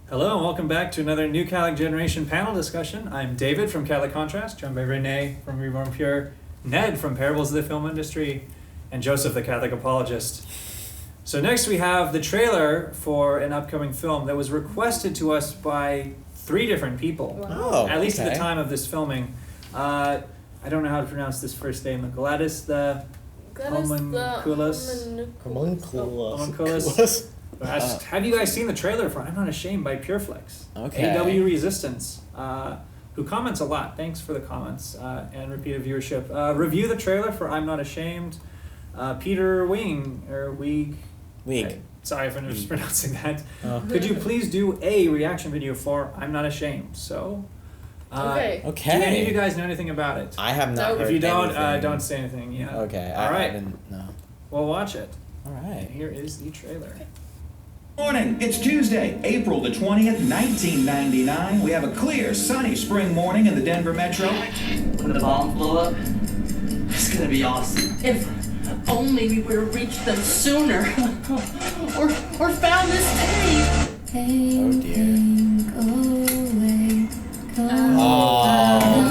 Hello and welcome back to another New Catholic Generation panel discussion. I'm David from Catholic Contrast, joined by Renee from Reborn Pure, Ned from Parables of the Film Industry, and Joseph the Catholic Apologist. So next we have the trailer for an upcoming film that was requested to us by 3 different people, at least at the time of this filming. I don't know how to pronounce this first name, Gladys the Homunculus. Have you guys seen the trailer for I'm Not Ashamed by PureFlix? Okay. AW Resistance, who comments a lot. Thanks for the comments and repeated viewership. Review the trailer for I'm Not Ashamed. Peter Weeg. Sorry if I'm mispronouncing that. Could you please do a reaction video for I'm Not Ashamed? So, Okay. Do any of you guys know anything about it? I have not heard If you don't, anything. don't say anything. Yeah. Okay. All right. I didn't know. We'll watch it. All right. Here is the trailer. Morning. It's Tuesday, April the 20th, 1999. We have a clear, sunny spring morning in the Denver metro. When the bombs blow up, it's gonna be awesome. If only we would have reached them sooner, or found this tape. Oh dear. Oh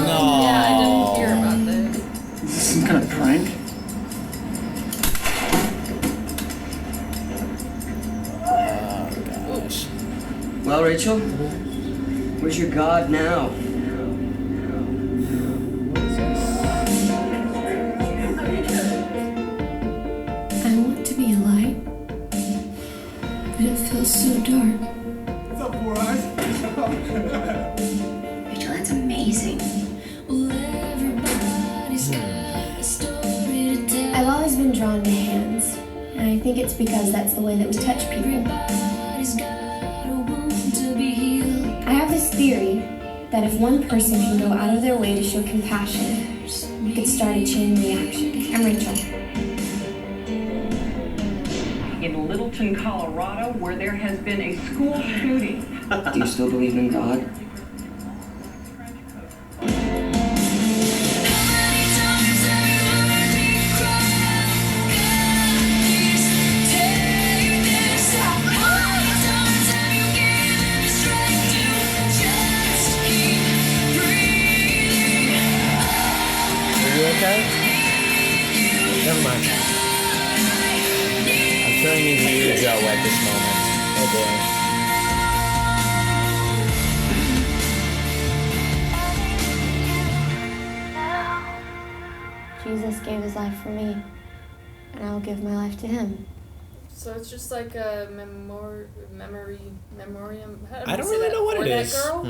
no. Yeah, I didn't hear about this. Is this some kind of prank? Oh gosh. Well, Rachel, where's your God now? I want to be a light, but it feels so dark. What's up, Four Eyes? Rachel, that's amazing. I've always been drawn to hands, and I think it's because that's the way that we touch people. I have this theory that if one person can go out of their way to show compassion, we could start a chain reaction. I'm Rachel. In Littleton, Colorado, where there has been a school shooting. Do you still believe in God? Are you okay? Never mind. I'm turning into you, Joe, at this moment. Oh Jesus gave his life for me, and I will give my life to him. So it's just like a memoriam. I don't really know what it is. That girl?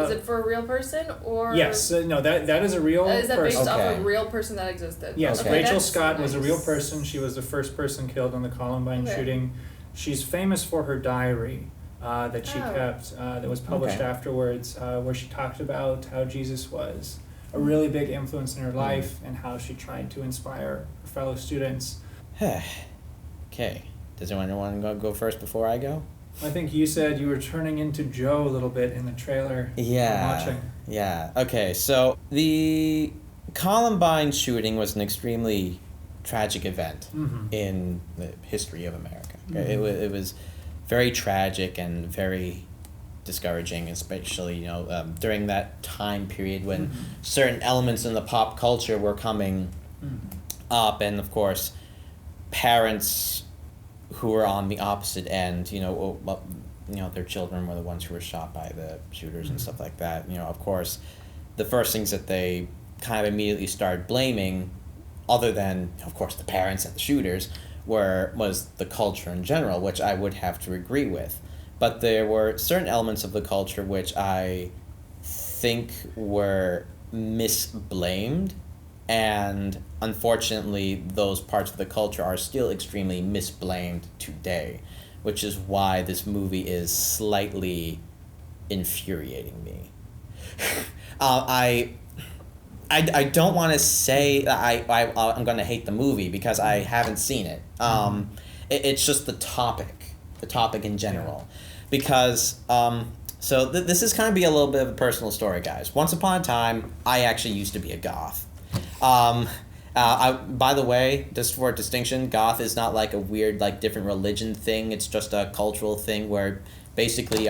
Is it for a real person or? Yes, no, that is a real Is that based person. off Okay. of a real person that existed? Yes, Okay. Rachel that's Scott was a real nice. person. She was the first person killed in the Columbine Okay. shooting. She's famous for her diary that she Oh. kept that was published Okay. afterwards, where she talked about how Jesus was a really big influence in her life and how she tried to inspire her fellow students. boy. Okay. Does anyone want to go first before I go? I think you said you were turning into Joe a little bit in the trailer. Yeah. Watching. Yeah. Okay. So the Columbine shooting was an extremely tragic event in the history of America. Okay? It was very tragic and very discouraging, especially during that time period when certain elements in the pop culture were coming up, and of course, parents who were on the opposite end, their children were the ones who were shot by the shooters and stuff like that. Of course, the first things that they kind of immediately started blaming, other than, of course, the parents and the shooters, was the culture in general, which I would have to agree with. But there were certain elements of the culture which I think were misblamed, and unfortunately those parts of the culture are still extremely misblamed today, which is why this movie is slightly infuriating me. I don't want to say I'm going to hate the movie because I haven't seen it. It's just the topic in general. Because, this is kind of be a little bit of a personal story, guys. Once upon a time, I actually used to be a goth. By the way, just for a distinction, goth is not like a weird, like, different religion thing. It's just a cultural thing where Basically,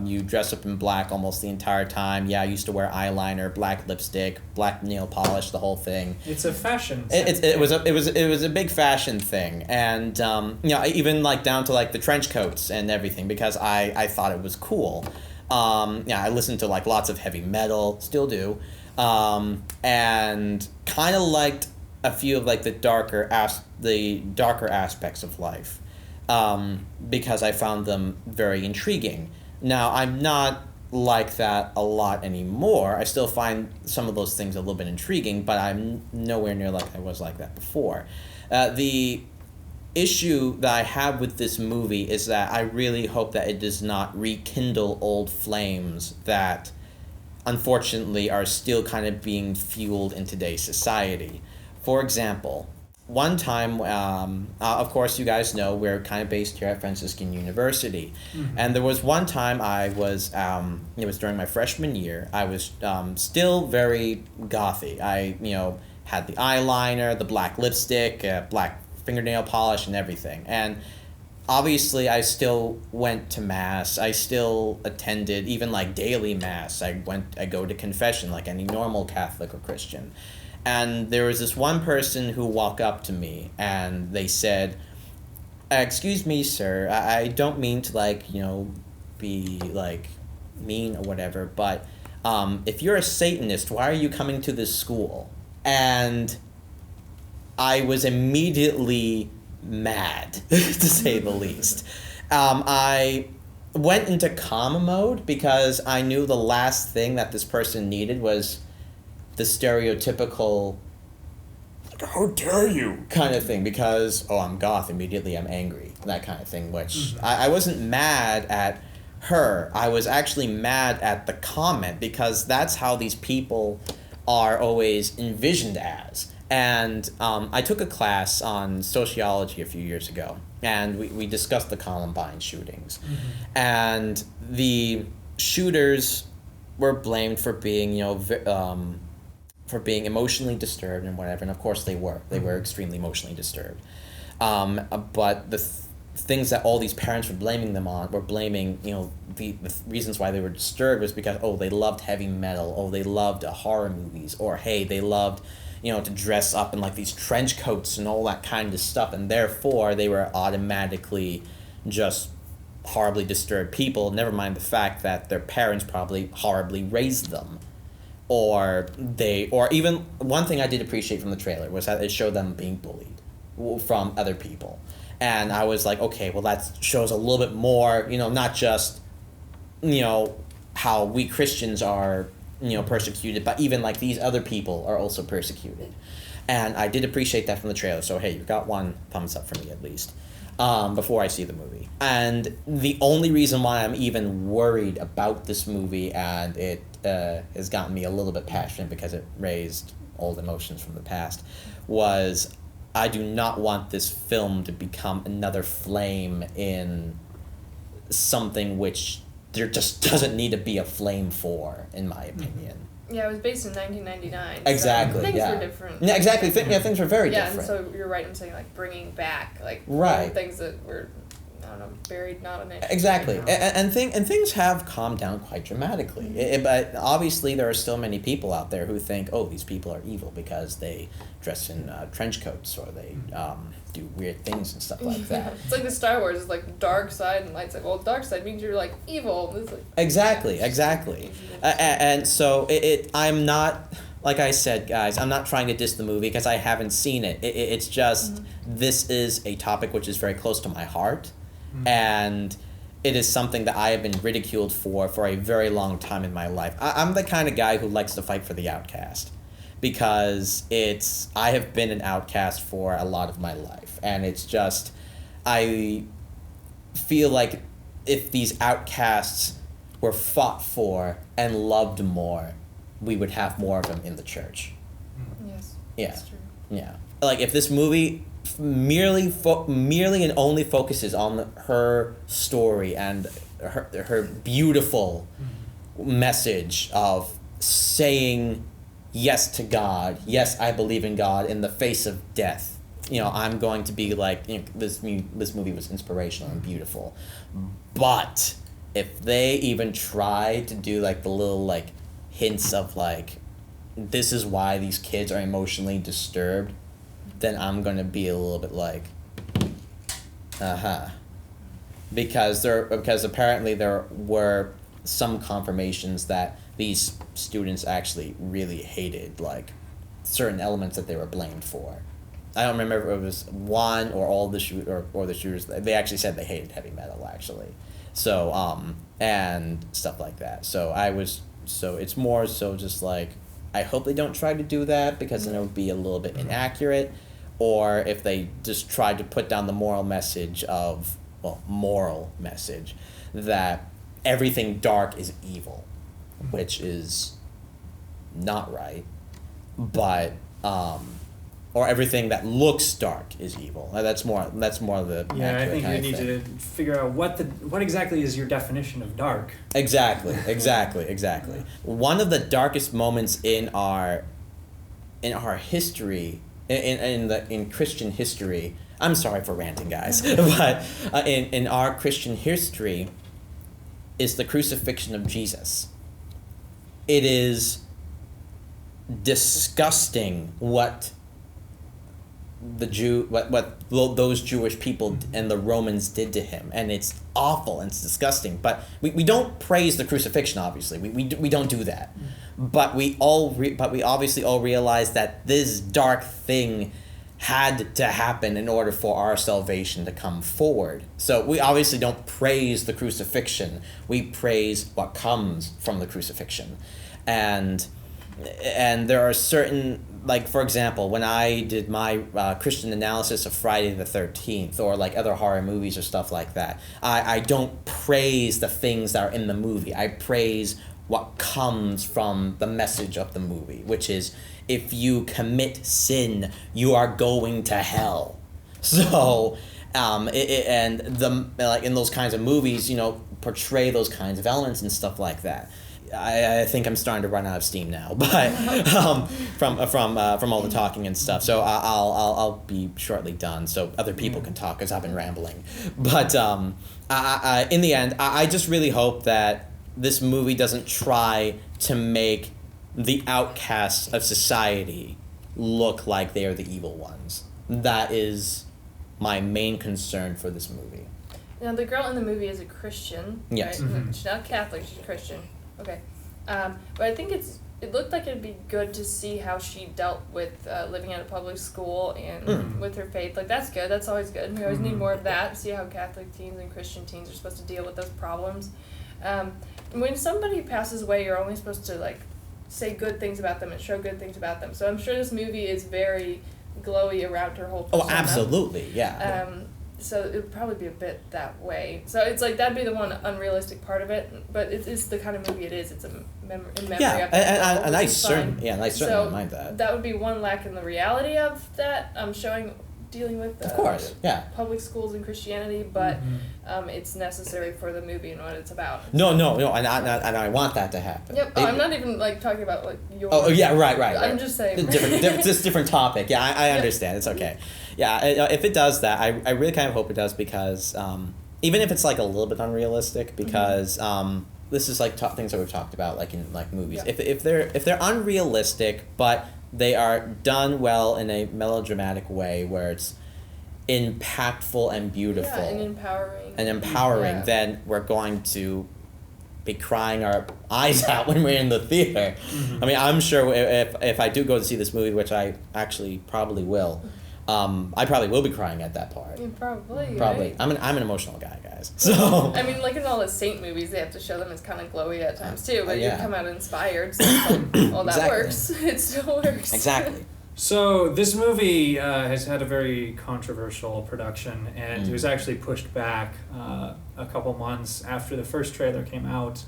you dress up in black almost the entire time. Yeah, I used to wear eyeliner, black lipstick, black nail polish, the whole thing. It's a fashion. It was a big fashion thing, and even like down to like the trench coats and everything, because I thought it was cool. I listened to like lots of heavy metal, still do, and kind of liked a few of like the darker aspects of life. Because I found them very intriguing. Now, I'm not like that a lot anymore. I still find some of those things a little bit intriguing, but I'm nowhere near like I was like that before. The issue that I have with this movie is that I really hope that it does not rekindle old flames that unfortunately are still kind of being fueled in today's society. For example, one time, of course, you guys know we're kind of based here at Franciscan University. Mm-hmm. And there was one time I was, it was during my freshman year, I was still very gothy. I, had the eyeliner, the black lipstick, black fingernail polish and everything. And obviously I still went to Mass. I still attended even like daily Mass. I go to confession like any normal Catholic or Christian. And there was this one person who walked up to me and they said, "Excuse me, sir, I don't mean to be like mean or whatever, but if you're a Satanist, why are you coming to this school?" And I was immediately mad, to say the least. I went into calm mode because I knew the last thing that this person needed was the stereotypical, "How dare you?" kind of thing, because, I'm goth, immediately I'm angry, that kind of thing, which I wasn't mad at her. I was actually mad at the comment, because that's how these people are always envisioned as. And I took a class on sociology a few years ago, and we discussed the Columbine shootings. Mm-hmm. And the shooters were blamed for being, for being emotionally disturbed and whatever, and of course they were. They were extremely emotionally disturbed. But the things that all these parents were blaming them on were blaming, the reasons why they were disturbed was because, they loved heavy metal, they loved horror movies, or hey, they loved, to dress up in like these trench coats and all that kind of stuff, and therefore they were automatically just horribly disturbed people, never mind the fact that their parents probably horribly raised them. Or even one thing I did appreciate from the trailer was that it showed them being bullied from other people. And I was like, okay, well, that shows a little bit more, not just, how we Christians are, persecuted, but even like these other people are also persecuted. And I did appreciate that from the trailer. So, hey, you got one thumbs up for me at least, before I see the movie. And the only reason why I'm even worried about this movie, and it has gotten me a little bit passionate because it raised old emotions from the past, was I do not want this film to become another flame in something which there just doesn't need to be a flame for, in my opinion. Yeah, it was based in 1999. Exactly, so things were different. Yeah, exactly. Things were very different. Yeah, and so you're right in saying, bringing back, right. things that were, buried, not an issue. Exactly, and things have calmed down quite dramatically. But obviously, there are still many people out there who think, these people are evil because they dress in trench coats or they do weird things and stuff like that. It's like the Star Wars is like dark side and light side. Well, dark side means you're like evil. It's like, exactly. And so I'm not. Like I said, guys, I'm not trying to diss the movie because I haven't seen it. It's just this is a topic which is very close to my heart. And it is something that I have been ridiculed for a very long time in my life. I'm the kind of guy who likes to fight for the outcast, because I have been an outcast for a lot of my life, and it's just, I feel like if these outcasts were fought for and loved more, we would have more of them in the church. Yes. Yeah. That's true. Yeah. Like if this movie merely and only focuses on her story and her beautiful message of saying yes to God, yes, I believe in God in the face of death. I'm going to be like, this movie was inspirational and beautiful, but if they even try to do like the little like hints of like, this is why these kids are emotionally disturbed, then I'm gonna be a little bit like, because apparently there were some confirmations that these students actually really hated like certain elements that they were blamed for. I don't remember if it was one or all the or the shooters. They actually said they hated heavy metal actually, so and stuff like that. So it's more so just like, I hope they don't try to do that, because then it would be a little bit inaccurate, or if they just tried to put down the moral message that everything dark is evil, which is not right, but or everything that looks dark is evil. That's more of the I think kind you need to figure out what exactly is your definition of dark. Exactly. One of the darkest moments in our history, in Christian history. I'm sorry for ranting, guys, but in our Christian history, is the crucifixion of Jesus. It is disgusting what those Jewish people and the Romans did to him, and it's awful and it's disgusting. But we don't praise the crucifixion, obviously. We don't do that. But we obviously all realize that this dark thing had to happen in order for our salvation to come forward. So we obviously don't praise the crucifixion. We praise what comes from the crucifixion. And there are certain, like, for example, when I did my Christian analysis of Friday the 13th, or like other horror movies or stuff like that, I don't praise the things that are in the movie. I praise what comes from the message of the movie, which is, if you commit sin, you are going to hell. So, in those kinds of movies, portray those kinds of elements and stuff like that. I think I'm starting to run out of steam now, but from all the talking and stuff. So I'll be shortly done, so other people can talk, because I've been rambling. But in the end, I just really hope that this movie doesn't try to make the outcasts of society look like they are the evil ones. That is my main concern for this movie. Now, the girl in the movie is a Christian, yes. right? Mm-hmm. She's not Catholic, she's Christian. Okay. But I think it looked like it'd be good to see how she dealt with living at a public school and with her faith. Like, that's good. That's always good. We always need more of that. See how Catholic teens and Christian teens are supposed to deal with those problems. When somebody passes away, you're only supposed to, like, say good things about them and show good things about them. So I'm sure this movie is very glowy around her whole persona. Oh, absolutely, yeah. So it would probably be a bit that way. So it's like, that'd be the one unrealistic part of it, but it's the kind of movie it is. It's in memory of that. And I certainly don't mind that. That would be one lack in the reality of that, dealing with of course, public schools and Christianity, but it's necessary for the movie and what it's about. No, and I want that to happen. Yep. I'm not even like talking about like your. Oh yeah, right. I'm just saying. Different topic. Yeah, I understand. It's okay. Yeah, if it does that, I really kind of hope it does, because even if it's like a little bit unrealistic, because this is like things that we've talked about, like in like movies. Yeah. If they're unrealistic, but they are done well in a melodramatic way where it's impactful and beautiful. Yeah, and empowering. Then we're going to be crying our eyes out when we're in the theater. I mean, I'm sure if I do go to see this movie, which I actually probably will, I probably will be crying at that part. Probably. Right? I'm an emotional guy, guys. So I mean, like in all the saint movies, they have to show them as kind of glowy at times too, but you come out inspired. So it's like, well, that works. It still works. Exactly. So this movie has had a very controversial production, and it was actually pushed back a couple months after the first trailer came out.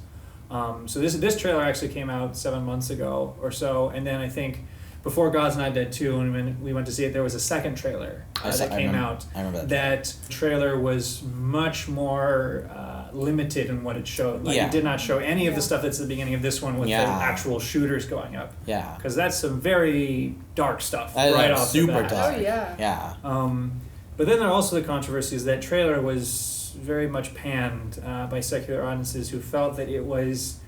So this trailer actually came out 7 months ago or so, and then I think before God's Not Dead 2, when we went to see it, there was a second trailer that came out. I remember that trailer was much more limited in what it showed. Like, it did not show any of the stuff that's at the beginning of this one with the actual shooters going up. Yeah. Because that's some very dark stuff right off the bat. Super dark. Oh, yeah. Yeah. But then there are also the controversies. That trailer was very much panned by secular audiences who felt that it was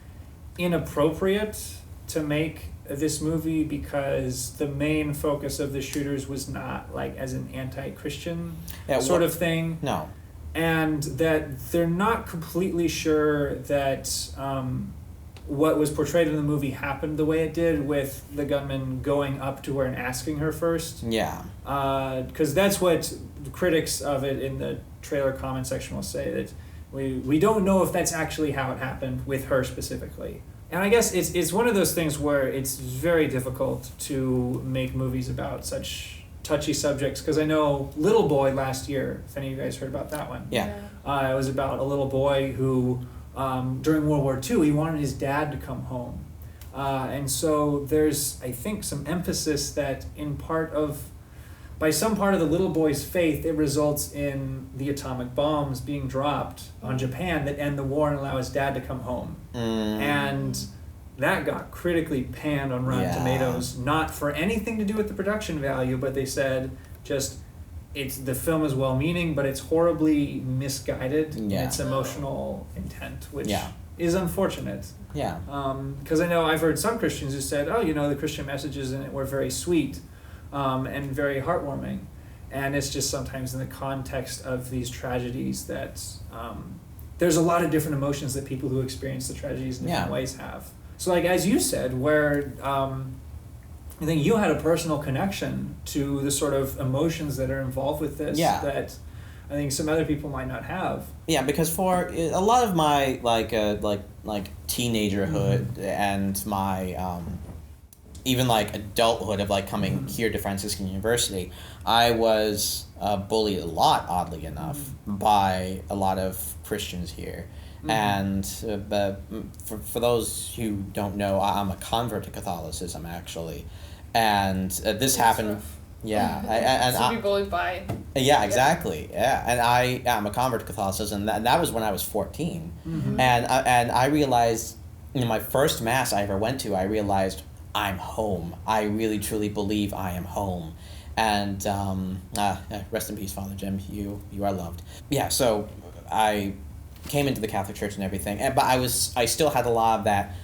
inappropriate to make this movie because the main focus of the shooters was not like as an anti-Christian sort of thing. No. And that they're not completely sure that what was portrayed in the movie happened the way it did, with the gunman going up to her and asking her first. Yeah. Because that's what critics of it in the trailer comment section will say, that we don't know if that's actually how it happened with her specifically. And I guess it's one of those things where it's very difficult to make movies about such touchy subjects, because I know Little Boy last year, if any of you guys heard about that one. Yeah. It was about a little boy who, during World War II, he wanted his dad to come home. And so there's, I think, some emphasis that by some part of the little boy's faith, it results in the atomic bombs being dropped on Japan that end the war and allow his dad to come home. And that got critically panned on Rotten Tomatoes, not for anything to do with the production value, but they said just the film is well-meaning, but it's horribly misguided in its emotional intent, which is unfortunate. Yeah. Because I know I've heard some Christians who said, the Christian messages in it were very sweet and very heartwarming. And it's just sometimes in the context of these tragedies that there's a lot of different emotions that people who experience the tragedies in different ways have. So like as you said, where I think you had a personal connection to the sort of emotions that are involved with this that I think some other people might not have. Yeah, because for a lot of my like teenagerhood and my even like adulthood of like coming here to Franciscan University, I was bullied a lot, oddly enough, by a lot of Christians here. And for those who don't know, I'm a convert to Catholicism, actually. And this happened... Yeah. To be bullied by... Yeah, exactly. Yeah. And I'm a convert to Catholicism, and that was when I was 14. And I realized, my first Mass I ever went to, I realized I'm home. I really, truly believe I am home. And rest in peace, Father Jim. You are loved. Yeah, so I came into the Catholic Church and everything, but I still had a lot of that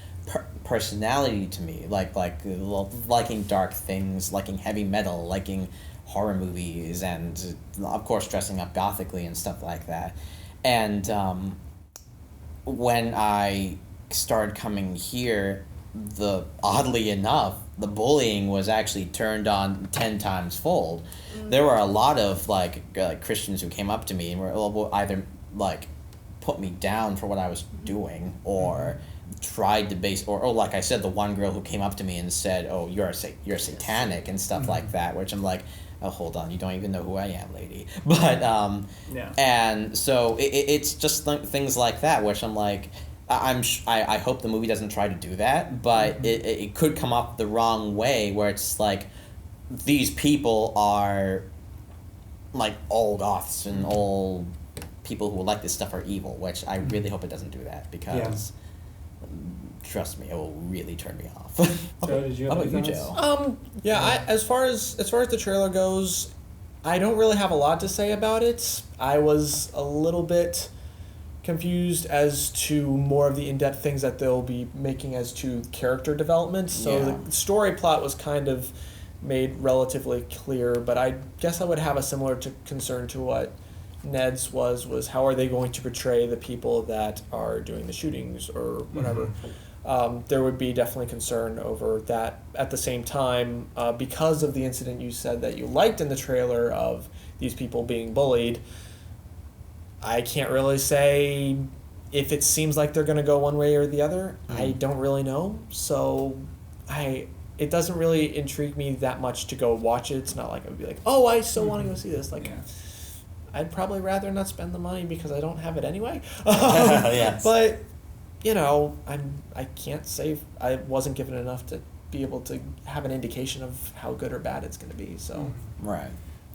personality to me, like liking dark things, liking heavy metal, liking horror movies, and of course dressing up gothically and stuff like that. And when I started coming here, oddly enough, the bullying was actually turned on 10 times fold. There were a lot of Christians who came up to me and were either put me down for what I was doing, or tried to base, or like I said, the one girl who came up to me and said, "Oh, you're satanic," and stuff like that, which I'm like, "Oh, hold on, you don't even know who I am, lady." But and so it's just things like that, which I'm like, I hope the movie doesn't try to do that, but it could come up the wrong way, where it's like these people are like all goths and all people who like this stuff are evil, which I really hope it doesn't do that, because trust me, it will really turn me off. So did you How about you, Joe? As far as the trailer goes, I don't really have a lot to say about it. I was a little bit confused as to more of the in-depth things that they'll be making as to character development. So the story plot was kind of made relatively clear, but I guess I would have a similar concern to what Ned's was how are they going to portray the people that are doing the shootings or whatever. There would be definitely concern over that. At the same time, because of the incident you said that you liked in the trailer of these people being bullied, I can't really say if it seems like they're going to go one way or the other. I don't really know. So it doesn't really intrigue me that much to go watch it. It's not like I would be like, oh, I still want to go see this. I'd probably rather not spend the money because I don't have it anyway. Yes. But, I can't say I wasn't given enough to be able to have an indication of how good or bad it's going to be. So Right.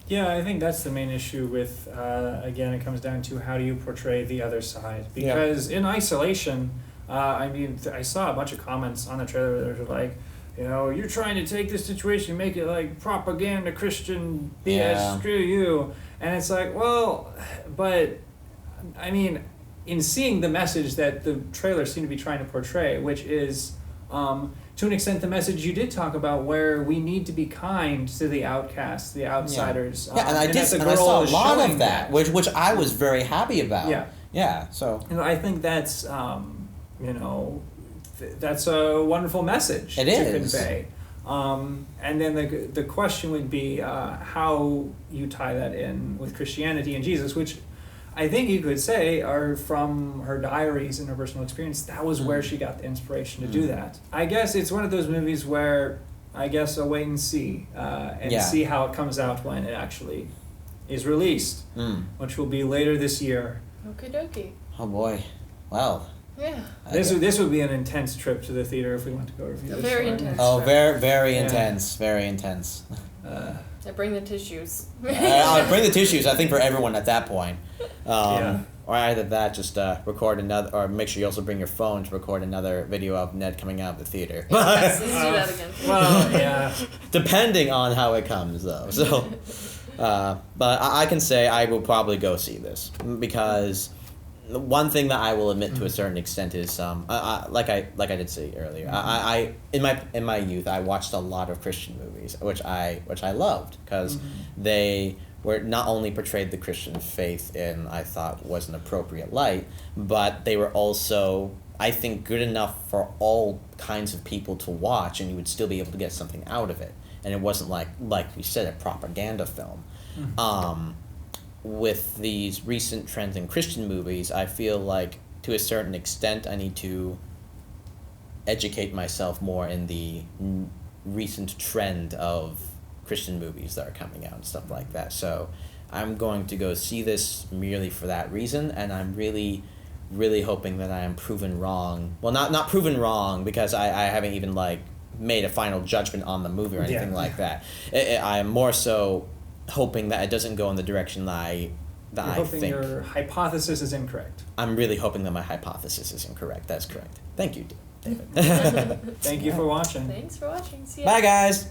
Yeah, I think that's the main issue with, again, it comes down to how do you portray the other side. Because in isolation, I saw a bunch of comments on the trailer that were like, you're trying to take this situation and make it like propaganda Christian BS, screw you. And it's like, well, but I mean, in seeing the message that the trailer seemed to be trying to portray, which is, to an extent, the message you did talk about, where we need to be kind to the outcasts, the outsiders. Yeah, and I that the and I girl saw a is lot showing of that, which I was very happy about. Yeah. Yeah, so... I think that's, that's a wonderful message It to is. convey. And then the question would be how you tie that in with Christianity and Jesus, which I think you could say are from her diaries and her personal experience. That was where she got the inspiration to do that. I guess it's one of those movies where I guess a wait and see see how it comes out when it actually is released, which will be later this year. Okie dokie. Oh boy. Well. Yeah. This would be an intense trip to the theater if we went to go review this. Very one. intense. Oh, very intense. Very intense. I bring the tissues. I'll bring the tissues, I think, for everyone at that point. Or either that, just record another, or make sure you also bring your phone to record another video of Ned coming out of the theater. Yes, let's do that again. Well, yeah. Depending on how it comes, though. So, but I can say I will probably go see this, because one thing that I will admit to a certain extent is, like I did say earlier, I in my youth I watched a lot of Christian movies, which I loved, because they were not only portrayed the Christian faith in, I thought, was an appropriate light, but they were also, I think, good enough for all kinds of people to watch, and you would still be able to get something out of it. And it wasn't like we said, a propaganda film. With these recent trends in Christian movies, I feel like, to a certain extent, I need to educate myself more in the recent trend of Christian movies that are coming out and stuff like that. So I'm going to go see this merely for that reason, and I'm really, really hoping that I am proven wrong. Well, not proven wrong, because I haven't even made a final judgment on the movie or anything like that. I am more so hoping that it doesn't go in the direction that I hoping think. Your hypothesis is incorrect. I'm really hoping that my hypothesis is incorrect. That's correct. Thank you, David. Thank you for watching. Thanks for watching. See ya. Bye, guys.